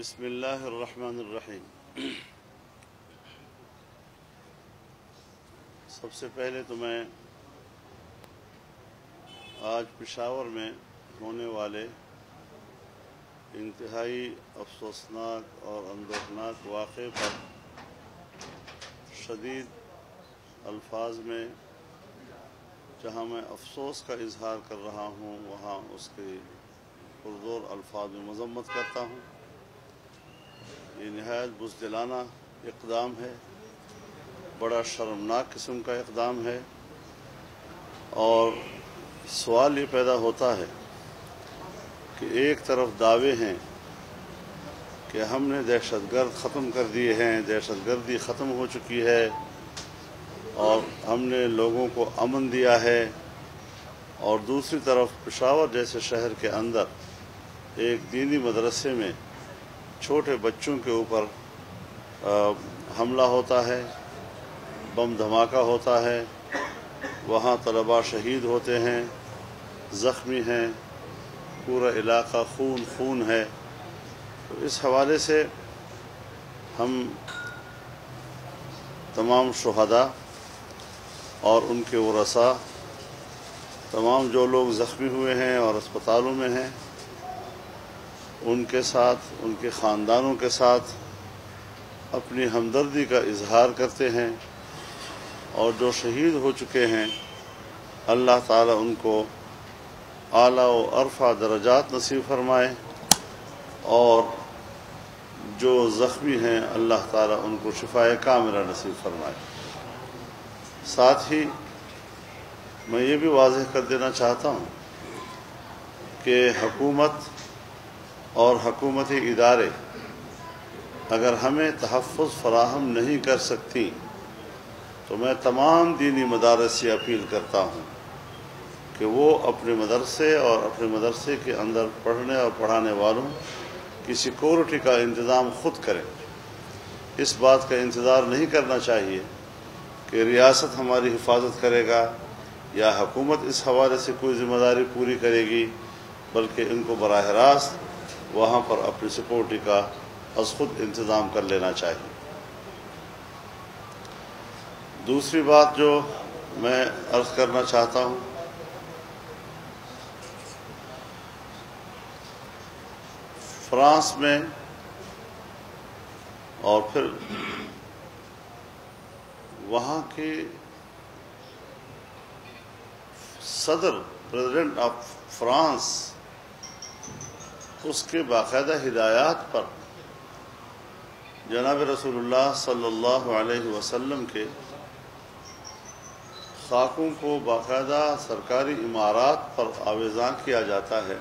بسم اللہ الرحمن الرحیم۔ سب سے پہلے تو میں آج پشاور میں ہونے والے انتہائی افسوسناک اور اندوہناک واقعے پر شدید الفاظ میں جہاں میں افسوس کا اظہار کر رہا ہوں وہاں اس کے پرزور الفاظ میں مذمت کرتا ہوں۔ یہ نہایت بزدلانہ اقدام ہے، بڑا شرمناک قسم کا اقدام ہے، اور سوال یہ پیدا ہوتا ہے کہ ایک طرف دعوے ہیں کہ ہم نے دہشت گرد ختم کر دیے ہیں، دہشت گردی ختم ہو چکی ہے اور ہم نے لوگوں کو امن دیا ہے، اور دوسری طرف پشاور جیسے شہر کے اندر ایک دینی مدرسے میں چھوٹے بچوں کے اوپر حملہ ہوتا ہے، بم دھماکہ ہوتا ہے، وہاں طلباء شہید ہوتے ہیں، زخمی ہیں، پورا علاقہ خون خون ہے۔ تو اس حوالے سے ہم تمام شہداء اور ان کے ورثاء، تمام جو لوگ زخمی ہوئے ہیں اور اسپتالوں میں ہیں، ان کے ساتھ، ان کے خاندانوں کے ساتھ اپنی ہمدردی کا اظہار کرتے ہیں، اور جو شہید ہو چکے ہیں اللہ تعالیٰ ان کو اعلیٰ و ارفع درجات نصیب فرمائے، اور جو زخمی ہیں اللہ تعالیٰ ان کو شفائے کاملہ نصیب فرمائے۔ ساتھ ہی میں یہ بھی واضح کر دینا چاہتا ہوں کہ حکومت اور حکومتی ادارے اگر ہمیں تحفظ فراہم نہیں کر سکتی تو میں تمام دینی مدارس سے اپیل کرتا ہوں کہ وہ اپنے مدرسے اور اپنے مدرسے کے اندر پڑھنے اور پڑھانے والوں کی سیکورٹی کا انتظام خود کریں۔ اس بات کا انتظار نہیں کرنا چاہیے کہ ریاست ہماری حفاظت کرے گا یا حکومت اس حوالے سے کوئی ذمہ داری پوری کرے گی، بلکہ ان کو براہ راست وہاں پر اپنی سیکورٹی کا از خود انتظام کر لینا چاہیے۔ دوسری بات جو میں عرض کرنا چاہتا ہوں، فرانس میں اور پھر وہاں کے صدر پریزیڈنٹ آف فرانس، اس کے باقاعدہ ہدایات پر جناب رسول اللہ صلی اللہ علیہ وسلم کے خاکوں کو باقاعدہ سرکاری عمارات پر آویزاں کیا جاتا ہے،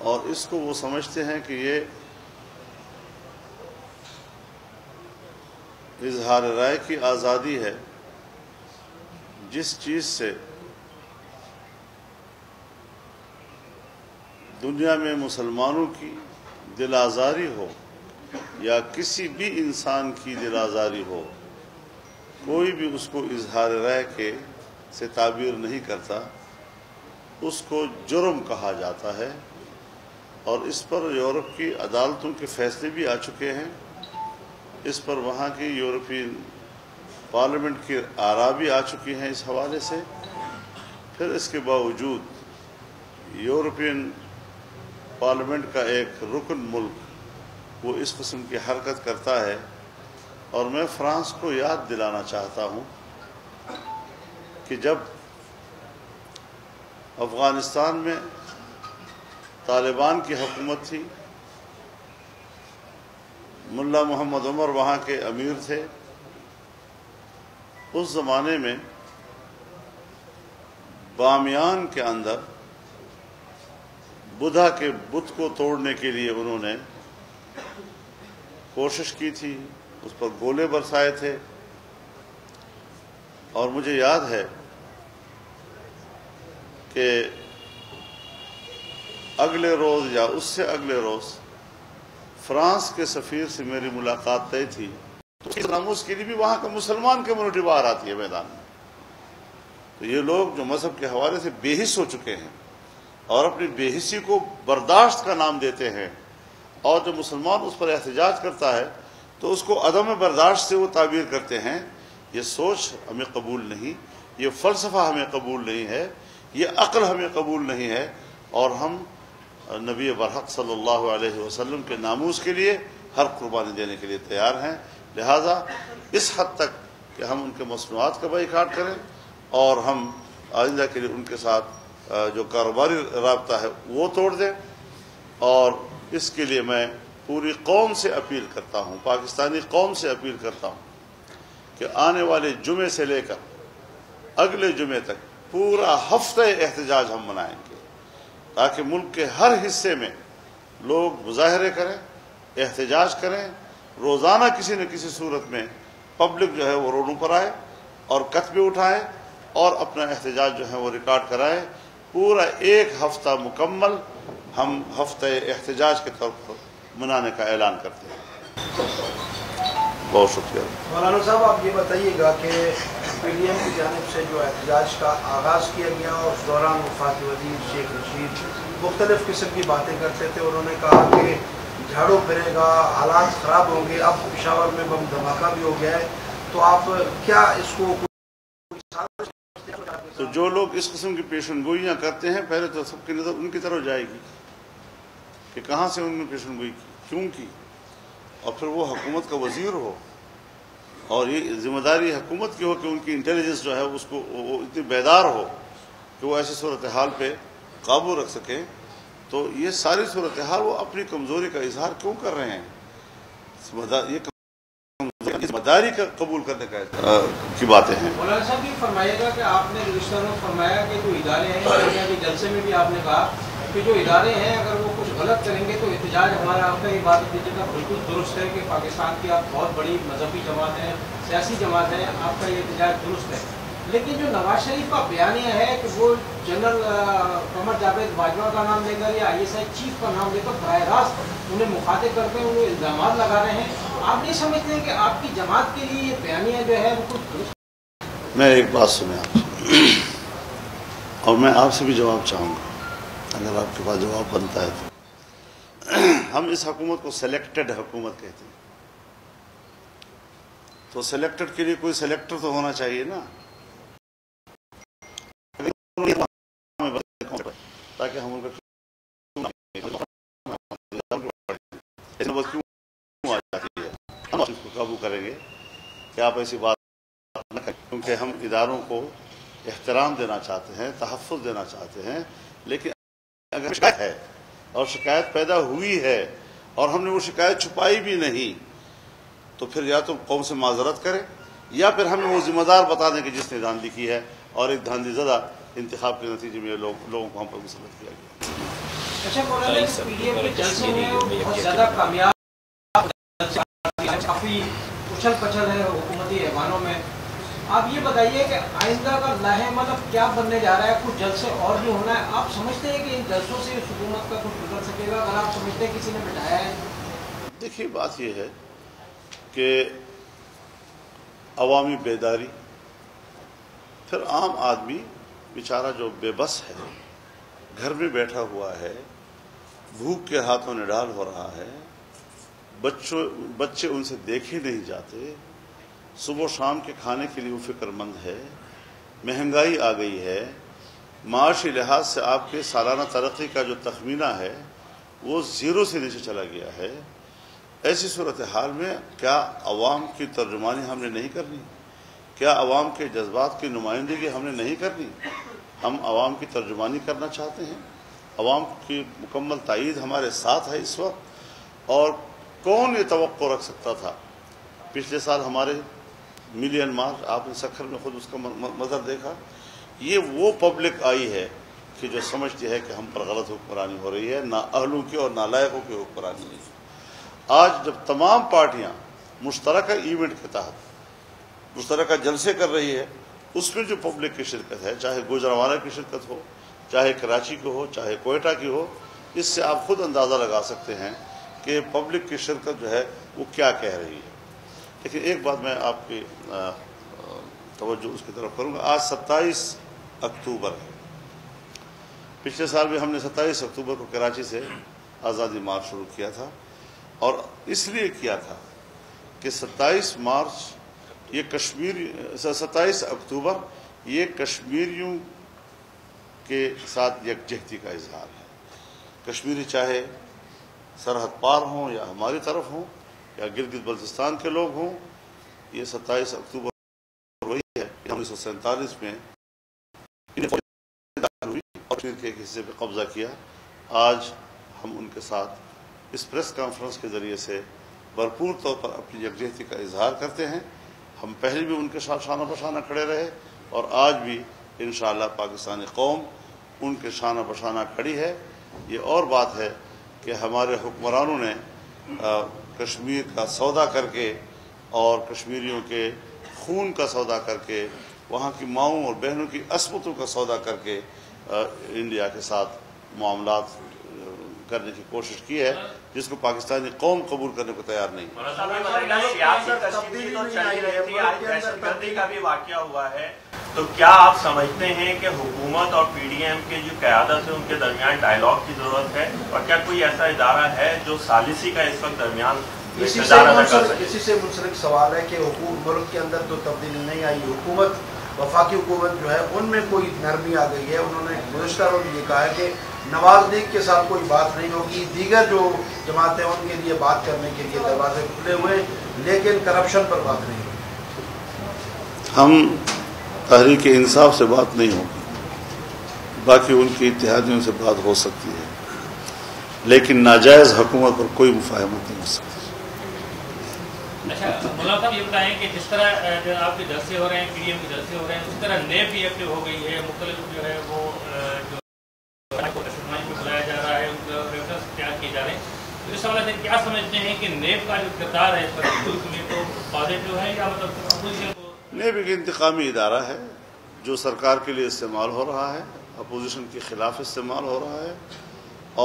اور اس کو وہ سمجھتے ہیں کہ یہ اظہار رائے کی آزادی ہے، جس چیز سے دنیا میں مسلمانوں کی دل آزاری ہو یا کسی بھی انسان کی دل آزاری ہو، کوئی بھی اس کو اظہار رائے کے سے تعبیر نہیں کرتا، اس کو جرم کہا جاتا ہے، اور اس پر یورپ کی عدالتوں کے فیصلے بھی آ چکے ہیں، اس پر وہاں کی یورپین پارلیمنٹ کی آراء بھی آ چکی ہیں اس حوالے سے۔ پھر اس کے باوجود یورپین پارلیمنٹ کا ایک رکن ملک وہ اس قسم کی حرکت کرتا ہے، اور میں فرانس کو یاد دلانا چاہتا ہوں کہ جب افغانستان میں طالبان کی حکومت تھی، ملا محمد عمر وہاں کے امیر تھے، اس زمانے میں بامیان کے اندر بدھا کے بت کو توڑنے کے لیے انہوں نے کوشش کی تھی، اس پر گولے برسائے تھے، اور مجھے یاد ہے کہ اگلے روز یا اس سے اگلے روز فرانس کے سفیر سے میری ملاقات طے تھی، تو اس ناموس کے لیے بھی وہاں کا مسلمان کمیونٹی باہر آتی ہے میدان میں۔ تو یہ لوگ جو مذہب کے حوالے سے بے حس ہو چکے ہیں، اور اپنی بے حسی کو برداشت کا نام دیتے ہیں، اور جب مسلمان اس پر احتجاج کرتا ہے تو اس کو عدم برداشت سے وہ تعبیر کرتے ہیں. یہ سوچ ہمیں قبول نہیں، یہ فلسفہ ہمیں قبول نہیں ہے، یہ عقل ہمیں قبول نہیں ہے، اور ہم نبی برحق صلی اللہ علیہ وسلم کے ناموس کے لیے ہر قربانی دینے کے لیے تیار ہیں. لہذا اس حد تک کہ ہم ان کے مصنوعات کا بائیکاٹ کریں، اور ہم آئندہ کے لیے ان کے ساتھ جو کاروباری رابطہ ہے وہ توڑ دیں. اور اس کے لیے میں پوری قوم سے اپیل کرتا ہوں، پاکستانی قوم سے اپیل کرتا ہوں کہ آنے والے جمعے سے لے کر اگلے جمعے تک پورا ہفتہ احتجاج ہم منائیں گے، تاکہ ملک کے ہر حصے میں لوگ مظاہرے کریں، احتجاج کریں. روزانہ کسی نہ کسی صورت میں پبلک جو ہے وہ روڈوں پر آئے اور کتبے اٹھائے اور اپنا احتجاج جو ہے وہ ریکارڈ کرائے. پورا ایک ہفتہ مکمل ہم ہفتہ احتجاج کے طور پر منانے کا اعلان کرتے ہیں. بہت شکریہ. مولانا صاحب آپ یہ بتائیے گا کہ پی ڈی ایم کی جانب سے جو احتجاج کا آغاز کیا گیا اور اس دوران وفاقی وزیر شیخ رشید مختلف قسم کی باتیں کرتے تھے، انہوں نے کہا کہ جھاڑو پھرے گا، حالات خراب ہوں گے. اب پشاور میں بم دھماکہ بھی ہو گیا ہے، تو آپ کیا اس کو تو جو لوگ اس قسم کی پیشن گوئیاں کرتے ہیں پہلے تو سب کی نظر ان کی طرف جائے گی کہ کہاں سے ان نے پیشن گوئی کی، کیوں کی، اور پھر وہ حکومت کا وزیر ہو اور یہ ذمہ داری حکومت کی ہو کہ ان کی انٹیلیجنس جو ہے اس کو وہ اتنی بیدار ہو کہ وہ ایسی صورتحال پہ قابو رکھ سکیں. تو یہ ساری صورتحال وہ اپنی کمزوری کا اظہار کیوں کر رہے ہیں؟ یہ ذمہ داری کا قبول کرنے کی باتیں ہیں. مولانا صاحب یہ فرمائیے گا کہ آپ نے گزشتہ روز فرمایا کہ جو ادارے ہیں جلسے میں بھی آپ نے کہا کہ جو ادارے ہیں اگر وہ کچھ غلط کریں گے تو احتجاج ہمارا آپ کا یہ بات دیجیے گا بالکل درست ہے کہ پاکستان کی آپ بہت بڑی مذہبی جماعت ہے، سیاسی جماعت ہے، آپ کا یہ احتجاج درست ہے. لیکن جو نواز شریف کا بیانیہ ہے کہ وہ جنرل قمر جاوید باجوہ کا نام لے کر یا آئی ایس آئی چیف کا نام لے کر براہ راست انہیں مخاطب کرتے ہیں، انہیں الزامات لگا رہے ہیں، آپ نہیں سمجھتے ہیں کہ آپ کی جماعت کے لیے یہ بیانیہ جو ہے وہ کچھ درست؟ میں ایک بات سنیں آپ سے، اور میں آپ سے بھی جواب چاہوں گا اگر آپ کے پاس جواب بنتا ہے تو. ہم اس حکومت کو سلیکٹڈ حکومت کہتے ہیں، تو سلیکٹڈ کے لیے کوئی سلیکٹر تو ہونا چاہیے نا، تاکہ ہم ان کا ہم اس کو قابو کریں گے کہ آپ ایسی بات نہ کریں، کیونکہ ہم اداروں کو احترام دینا چاہتے ہیں، تحفظ دینا چاہتے ہیں. لیکن اگر شکایت ہے اور شکایت پیدا ہوئی ہے اور ہم نے وہ شکایت چھپائی بھی نہیں تو پھر یا تو قوم سے معذرت کریں یا پھر ہمیں وہ ذمہ دار بتا دیں کہ جس نے دھاندلی کی ہے اور ایک دھاندلی زدہ انتخاب کے نتیجے میں لوگوں کو ہم پر مسلط کیا گیا. اچھا مولانا پی ڈی ایم کے جلسے میں بہت زیادہ کامیاب، کافی اچھل پچھل ہے حکومتی ایوانوں میں. آپ یہ بتائیے کہ آئندہ کا لائحہ مطلب کیا بننے جا رہا ہے؟ کچھ جلسے اور بھی ہونا ہے، آپ سمجھتے ہیں کہ ان جلسوں سے اس حکومت کا کچھ گزر سکے گا؟ اگر آپ سمجھتے ہیں کسی نے بٹھایا ہے؟ دیکھیے بات یہ ہے کہ عوامی بیداری، پھر عام آدمی بیچارہ جو بے بس ہے، گھر میں بیٹھا ہوا ہے، بھوک کے ہاتھوں نڈال ہو رہا ہے، بچے ان سے دیکھے نہیں جاتے، صبح و شام کے کھانے کے لیے وہ فکر مند ہے، مہنگائی آ گئی ہے، معاشی لحاظ سے آپ کے سالانہ ترقی کا جو تخمینہ ہے وہ زیرو سے نیچے چلا گیا ہے. ایسی صورتحال میں کیا عوام کی ترجمانی ہم نے نہیں کرنی؟ کیا عوام کے جذبات کی نمائندگی ہم نے نہیں کرنی؟ ہم عوام کی ترجمانی کرنا چاہتے ہیں، عوام کی مکمل تائید ہمارے ساتھ ہے اس وقت. اور کون یہ توقع رکھ سکتا تھا؟ پچھلے سال ہمارے ملین مارچ، آپ نے سکھر میں خود اس کا منظر دیکھا. یہ وہ پبلک آئی ہے کہ جو سمجھتی ہے کہ ہم پر غلط حکمرانی ہو رہی ہے، نہ اہلوں کی اور نالائقوں کی حکمرانی نہیں. آج جب تمام پارٹیاں مشترکہ ایونٹ کے تحت مشترکہ جلسے کر رہی ہے، اس میں جو پبلک کی شرکت ہے، چاہے گوجرانوالہ کی شرکت ہو، چاہے کراچی کی ہو، چاہے کوئٹہ کی ہو، اس سے آپ خود اندازہ لگا سکتے ہیں کہ پبلک کی شرکت جو ہے وہ کیا کہہ رہی ہے. لیکن ایک بات میں آپ کی توجہ اس کی طرف کروں گا. آج 27 اکتوبر ہے پچھلے سال بھی ہم نے 27 اکتوبر کو کراچی سے آزادی مارچ شروع کیا تھا، اور اس لیے کیا تھا کہ 27 اکتوبر یہ کشمیریوں کے ساتھ یکجہتی کا اظہار ہے۔ کشمیری چاہے سرحد پار ہوں یا ہماری طرف ہوں یا گلگت بلتستان کے لوگ ہوں، یہ 27 اکتوبر وہی ہے کہ 1947 میں ہوئی اور کشمیر کے ایک حصے پہ قبضہ کیا۔ آج ہم ان کے ساتھ اس پریس کانفرنس کے ذریعے سے بھرپور طور پر اپنی یکجہتی کا اظہار کرتے ہیں۔ ہم پہلے بھی ان کے ساتھ شانہ بشانہ کھڑے رہے اور آج بھی انشاءاللہ پاکستانی قوم ان کے شانہ بشانہ کھڑی ہے۔ یہ اور بات ہے کہ ہمارے حکمرانوں نے کشمیر کا سودا کر کے اور کشمیریوں کے خون کا سودا کر کے، وہاں کی ماؤں اور بہنوں کی عصمتوں کا سودا کر کے انڈیا کے ساتھ معاملات کرنے کی کوشش کی ہے، جس کو پاکستانی قوم قبول کرنے کو تیار نہیں۔ گردی کا بھی واقعہ ہوا ہے، تو کیا آپ سمجھتے ہیں کہ حکومت اور پی ڈی ایم کے جو قیادت ہے ان کے درمیان ڈائیلاگ کی ضرورت ہے، اور کیا کوئی ایسا ادارہ ہے جو ثالثی کا اس وقت درمیان؟ اسی سے منسلک سوال ہے کہ حکومت ملک کے اندر تو تبدیلی نہیں آئی، حکومت وفاقی حکومت جو ہے ان میں کوئی نرمی آ گئی ہے۔ انہوں نے گزشتہ روز یہ کہا ہے کہ نواز لیگ کے ساتھ کوئی بات نہیں ہوگی، دیگر جو جماعتیں ان کے لیے بات کرنے کے لیے دروازے کھلے ہوئے، لیکن کرپشن پر بات نہیں ہوگی۔ ہم تحریک انصاف سے بات نہیں ہوگی، باقی ان کی اتحادیوں سے بات ہو سکتی ہے، لیکن ناجائز حکومت پر کوئی مفاہمت نہیں ہو سکتی۔ اچھا مولانا صاحب یہ بتائیں کہ جس طرح آپ کے جلسے ہو رہے ہیں، پی ڈی ایم کے جلسے ہو رہے ہیں، اسی طرح نیب بھی ایکٹیو ہو گئی ہے، مختلف جو ہے وہ بلایا جا رہا ہے، ان کا ریفرنس تیار کیے جا رہے ہیں۔ تو اس حوالے سے کیا سمجھتے ہیں کہ نیب کا جو کردار ہے اس پر تو پازیٹو ہے یا مطلب اپوزیشن کو؟ نیب ایک انتقامی ادارہ ہے جو سرکار کے لیے استعمال ہو رہا ہے، اپوزیشن کے خلاف استعمال ہو رہا ہے،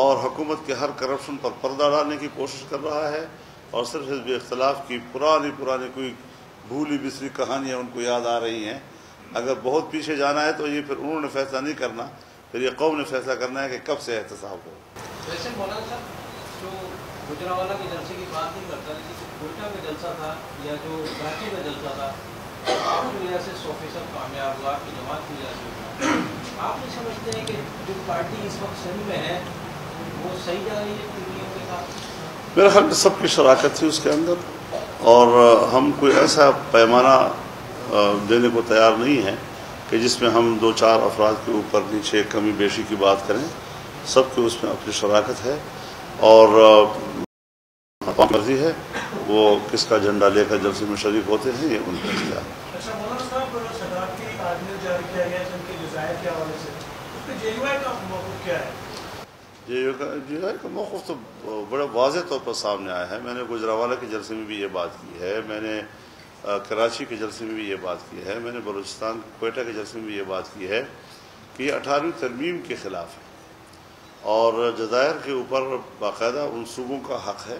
اور حکومت کے ہر کرپشن پر پردہ ڈالنے کی کوشش کر رہا ہے، اور صرف حزب اختلاف کی پرانی کوئی بھولی بسری کہانیاں ان کو یاد آ رہی ہیں۔ اگر بہت پیچھے جانا ہے تو یہ پھر انہوں نے فیصلہ نہیں کرنا، پھر یہ قوم نے فیصلہ کرنا ہے کہ کب سے احتساب ہو۔ ویسے مولانا صاحب جو گجرانوالہ کے جلسے کی بات نہیں کرتا، لیکن کوئٹہ کا جلسہ تھا یا جو کراچی کا جلسہ تھا، آپ کی وجہ سے 100% کامیاب ہوا، آپ کی جماعت کی وجہ سے ہوا۔ آپ یہ سمجھتے ہیں کہ جو پارٹی اس وقت صحیح میں ہے وہ صحیح جا رہی ہے پی ڈی ایم کے ساتھ؟ میرے خیال میں سب کی شراکت تھی اس کے اندر، اور ہم کوئی ایسا پیمانہ دینے کو تیار نہیں ہے کہ جس میں ہم 2-4 افراد کے اوپر نیچے کمی بیشی کی بات کریں۔ سب کی اس میں اپنی شراکت ہے، اور مرضی ہے وہ کس کا جھنڈا لے کر جلسے میں شریک ہوتے ہیں، یہ ان کا اختیار ہے۔ اچھا مولانا صاحب، صدارتی آرڈیننس جاری کیا گیا ہے ان کے جزائر کے حوالے سے، اس پہ جے یو آئی کا موقف کیا ہے؟ جے یو آئی کا موقف تو بڑا واضح طور پر سامنے آیا ہے۔ میں نے گجرانوالہ کے جلسے میں بھی یہ بات کی ہے، میں نے کراچی کے جلسے میں بھی یہ بات کی ہے، میں نے بلوچستان کوئٹہ کے جلسے میں بھی یہ بات کی ہے کہ یہ 18ویں ترمیم کے خلاف ہے، اور جزائر کے اوپر باقاعدہ ان صوبوں کا حق ہے،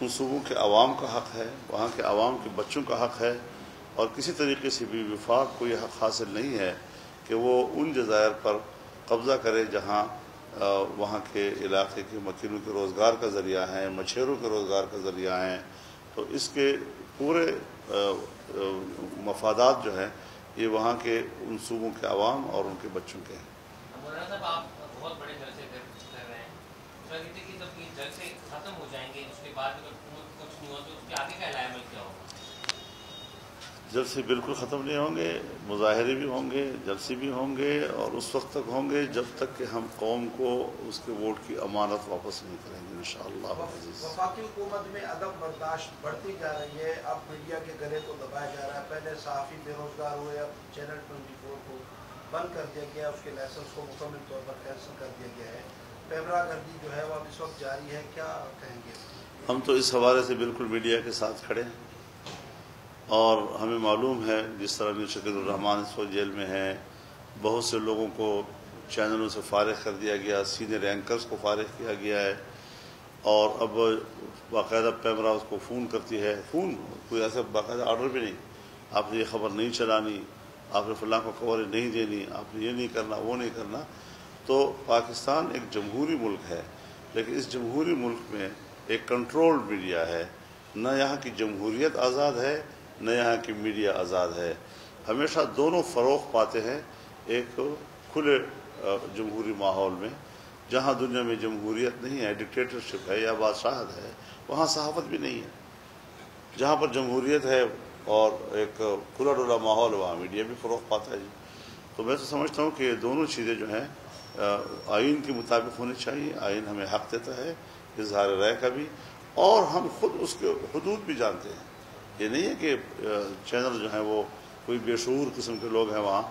ان صوبوں کے عوام کا حق ہے، وہاں کے عوام کے بچوں کا حق ہے، اور کسی طریقے سے بھی وفاق کو یہ حق حاصل نہیں ہے کہ وہ ان جزائر پر قبضہ کرے جہاں وہاں کے علاقے کے مکینوں کے روزگار کا ذریعہ ہیں، مچھیروں کے روزگار کا ذریعہ ہیں۔ تو اس کے پورے مفادات جو ہیں یہ وہاں کے ان صوبوں کے عوام اور ان کے بچوں کے ہیں۔ مولانا صاحب آپ بہت بڑے جلسے کر رہے ہیں، کہ جب یہ جلسے ختم ہو جائیں گے اس کے بعد اگر کچھ نہیں ہو تو اس کے آگے کا عمل کیا ہوگا؟ جلسے بالکل ختم نہیں ہوں گے، مظاہرے بھی ہوں گے، جلسے بھی ہوں گے، اور اس وقت تک ہوں گے جب تک کہ ہم قوم کو اس کے ووٹ کی امانت واپس نہیں کریں گے انشاءاللہ العزیز۔ وفاقی حکومت میں عدم برداشت بڑھتی جا رہی ہے، اب میڈیا کے گلے کو دبایا جا رہا ہے۔ پہلے صحافی بے روزگار ہوئے، اب چینل 24 کو بند کر دیا گیا، اس کے لائسنس کو مکمل طور پر کینسل کر دیا گیا ہے۔ پیمرا گردی جو ہے وہ اب اس وقت جاری ہے، کیا کہیں گے؟ ہم تو اس حوالے سے بالکل میڈیا کے ساتھ کھڑے ہیں، اور ہمیں معلوم ہے جس طرح مرزا شکیل الرحمان اس وقت جیل میں ہیں، بہت سے لوگوں کو چینلوں سے فارغ کر دیا گیا، سینئر اینکرز کو فارغ کیا گیا ہے، اور اب باقاعدہ پیمرا اس کو فون کرتی ہے، فون کوئی ایسا باقاعدہ آرڈر بھی نہیں، آپ نے یہ خبر نہیں چلانی، آپ نے فلاں کو کوریج نہیں دینی، آپ نے یہ نہیں کرنا وہ نہیں کرنا۔ تو پاکستان ایک جمہوری ملک ہے، لیکن اس جمہوری ملک میں ایک کنٹرولڈ میڈیا ہے، نہ یہاں کی جمہوریت آزاد ہے نہ یہاں کی میڈیا آزاد ہے۔ ہمیشہ دونوں فروغ پاتے ہیں ایک کھلے جمہوری ماحول میں۔ جہاں دنیا میں جمہوریت نہیں ہے، ڈکٹیٹرشپ ہے یا بادشاہت ہے، وہاں صحافت بھی نہیں ہے۔ جہاں پر جمہوریت ہے اور ایک کھلا ڈلا ماحول، وہاں میڈیا بھی فروغ پاتا ہے جی۔ تو میں تو سمجھتا ہوں کہ یہ دونوں چیزیں جو ہیں آئین کے مطابق ہونی چاہیے۔ آئین ہمیں حق دیتا ہے اظہار رائے کا بھی، اور ہم خود اس کے حدود بھی جانتے ہیں۔ یہ نہیں ہے کہ چینل جو ہیں وہ کوئی بے شعور قسم کے لوگ ہیں وہاں،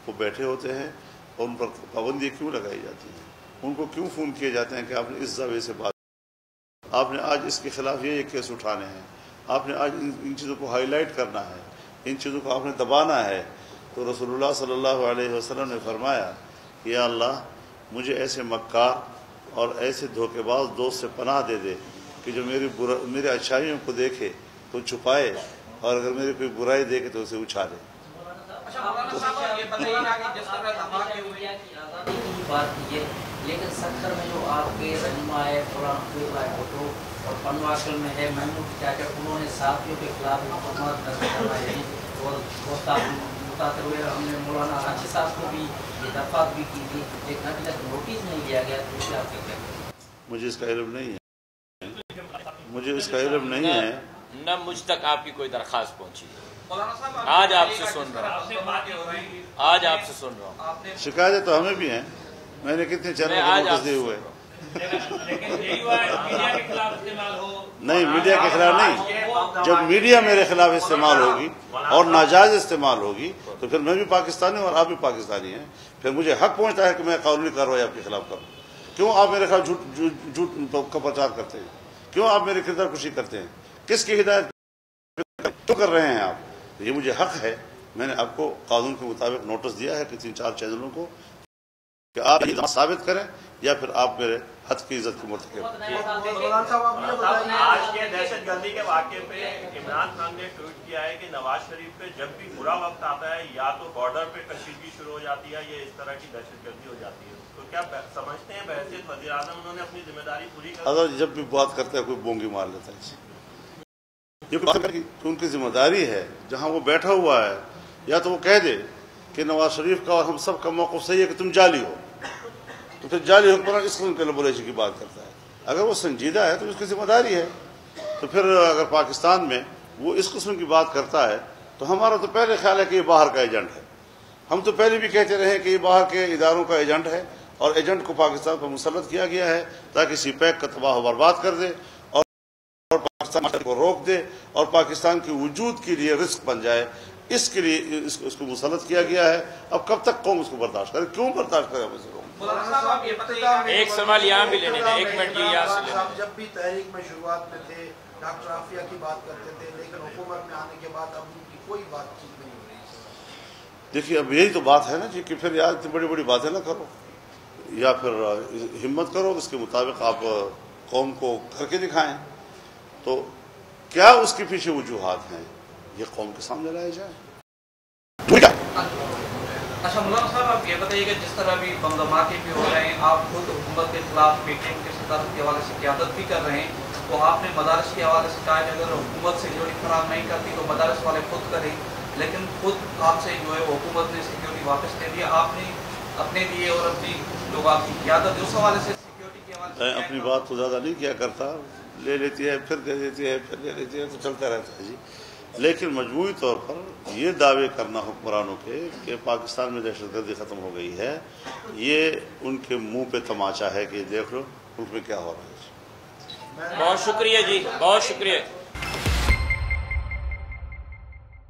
وہ بیٹھے ہوتے ہیں اور ان پر پابندی کیوں لگائی جاتی ہے، ان کو کیوں فون کیے جاتے ہیں کہ آپ نے اس زاویے سے بات، آپ نے آج اس کے خلاف یہ کیس اٹھانے ہیں، آپ نے آج ان چیزوں کو ہائی لائٹ کرنا ہے، ان چیزوں کو آپ نے دبانا ہے۔ تو رسول اللہ صلی اللہ علیہ وسلم نے فرمایا کہ یا اللہ مجھے ایسے مکار اور ایسے دھوکے باز دوست سے پناہ دے دے کہ جو میری اچھائیوں کو دیکھے تو چھپائے، اور اگر میری کوئی برائی دیکھے تو اسے اچھالے۔ بات کیجیے، لیکن سکھر میں جو آپ کے رہنما ہے قرآن فوٹو اور پنواکل میں ہے محمود چاچا، انہوں نے صحافیوں کے خلاف مقدمات درج کروائے ہیں اور متاثر ہوئے۔ ہم نے مولانا راشد صاحب کو بھی یہ درخواست بھی کی تھی، لیکن ابھی تک نوٹس نہیں لیا گیا، تو اسے آپ کیا کہتے ہیں؟ مجھے اس کا علم نہیں ہے، مجھے اس کا علم نہیں ہے، نہ مجھ تک آپ کی کوئی درخواست پہنچی ہے۔ آج آپ سے سن رہا ہوں، آج آپ سے سن رہا ہوں۔ شکایتیں تو ہمیں بھی ہیں، میں نے کتنے چینل کو نوٹس دیے ہوئے۔ نہیں، میڈیا کے خلاف نہیں، جب میڈیا میرے خلاف استعمال ہوگی اور ناجائز استعمال ہوگی تو پھر میں بھی پاکستانی ہوں اور آپ بھی پاکستانی ہیں، پھر مجھے حق پہنچتا ہے کہ میں قانونی کارروائی آپ کے خلاف کروں۔ کیوں آپ میرے خلاف جھوٹ کا پرچار کرتے ہیں؟ کیوں آپ میری کردار کشی کرتے ہیں؟ کس کی ہدایت کیوں کر رہے ہیں آپ؟ یہ مجھے حق ہے، میں نے آپ کو قانون کے مطابق نوٹس دیا ہے کہ 3-4 چینلوں کو کہ آپ یہ ثابت کریں یا پھر آپ میرے حد کی عزت کے مرتکب۔ آج کے دہشت گردی کے واقعے پہ عمران خان نے ٹویٹ کیا ہے کہ نواز شریف پہ جب بھی برا وقت آتا ہے یا تو بارڈر پہ کشیدگی شروع ہو جاتی ہے یا اس طرح کی دہشت گردی ہو جاتی ہے، تو کیا سمجھتے ہیں بحیثیت وزیر اعظم انہوں نے اپنی ذمہ داری پوری کر؟ اگر جب بھی بات کرتے ہیں کوئی بونگی مار لیتا ہے، ان کی ذمہ داری ہے جہاں وہ بیٹھا ہوا ہے، یا تو وہ کہہ دے کہ نواز شریف کا اور ہم سب کا موقف صحیح ہے کہ تم جعلی ہو، تو پھر جعلی حکمران اس قسم کے لیبریشن کی بات کرتا ہے۔ اگر وہ سنجیدہ ہے تو اس کی ذمہ داری ہے۔ تو پھر اگر پاکستان میں وہ اس قسم کی بات کرتا ہے تو ہمارا تو پہلے خیال ہے کہ یہ باہر کا ایجنٹ ہے۔ ہم تو پہلے بھی کہتے رہے کہ یہ باہر کے اداروں کا ایجنٹ ہے اور ایجنٹ کو پاکستان پر مسلط کیا گیا ہے تاکہ سی پیک کا تباہ و برباد کر دے اور پاکستان کو روک دے اور پاکستان کے وجود کے لیے رسک بن جائے۔ اس کے لیے اس کو مسلط کیا گیا ہے۔ اب کب تک قوم اس کو برداشت کرے؟ کیوں برداشت کرے؟ ایک سوال یہاں بھی لینے دیں، 1 منٹ یہاں سے لینے دیں۔ جب بھی تحریک میں شروعات میں تھے ڈاکٹر عافیہ کی بات کرتے تھے، لیکن حکومت میں آنے کے بعد اب ان کی کوئی بات چیت نہیں ہو رہی۔ دیکھیے اب یہی تو بات ہے نا جی کہ پھر یار اتنی بڑی بڑی باتیں نہ کرو، یا پھر ہمت کرو، اس کے مطابق آپ قوم کو کر کے دکھائیں۔ تو کیا اس کے پیچھے وجوہات ہیں یہ قوم کے سامنے لائے جائیں۔ اچھا مولانا صاحب آپ یہ بتائیے کہ جس طرح بھی بم دھماکے بھی ہو رہے ہیں، آپ خود حکومت کے خلاف پی ٹی ایم کے صدارت کے حوالے سے قیادت بھی کر رہے ہیں، تو آپ نے مدارس کے حوالے سے کہا کہ اگر حکومت سیکورٹی فراہم نہیں کرتی تو مدارس والے خود کریں، لیکن خود آپ سے جو ہے حکومت نے سیکورٹی واپس لے لیا، آپ نے اپنے لیے اور اپنی جو آپ کی قیادت اس حوالے سے سیکورٹی کے حوالے سے میں اپنی بات تو زیادہ نہیں کیا کرتا، لے لیتی ہے پھر دے دیتی ہے پھر لے لیتی ہے، تو چلتا رہتا ہے جی۔ لیکن مجموعی طور پر یہ دعوے کرنا حکمرانوں کے کہ پاکستان میں دہشت گردی ختم ہو گئی ہے، یہ ان کے منہ پہ تماچا ہے کہ دیکھ لو ملک میں کیا ہو رہا ہے۔ بہت شکریہ جی، بہت شکریہ۔